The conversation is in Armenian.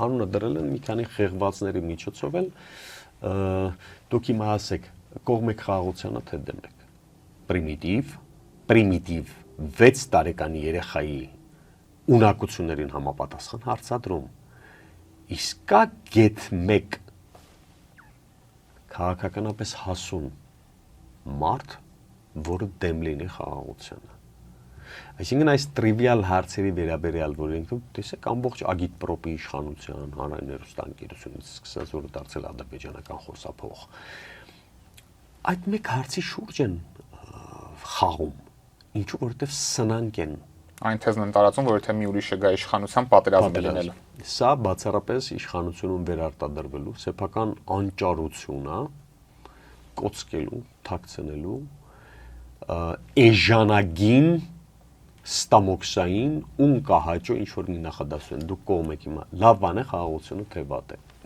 անունը դրել են մի քանի խեղվածների միջոցով էլ դուք հիմա ասեք կողմ եք խաղաղությանը թե դեմ եք պրիմիտիվ 6 տարեկանի երեխայի ունակություններին համապատասխան հարցադրում իսկ կա գեթ 1 քաղաքականապես հասուն մարդ որը դեմ լինի խաղաղությանը Այսինքն այս տրիվիալ հարցերի վերաբերյալ որ ինքը տեսեք ամբողջ ագիտպրոպի իշխանության հանրային հեռուստաընկերությունից սկսած որը դարձել ադրբեջանական խոսափող այդ մեկ հարցի շուրջ են խաղում ինչու որովհետև սնանկ են Այն թեզն են տարածում որ եթե մի ուրիշը գա իշխանության պատերազմ լինել Սա բացառապես իշխանությունում վերարտադրվելու սեփական անճարություն է կոծկելու թաքցնելու էժանագին ստամոքսային ուն կահաճո ինչ որ մի նախադասություն դուք կողմ եք հիմա լավ բան է խաղաղությունը թե վատ է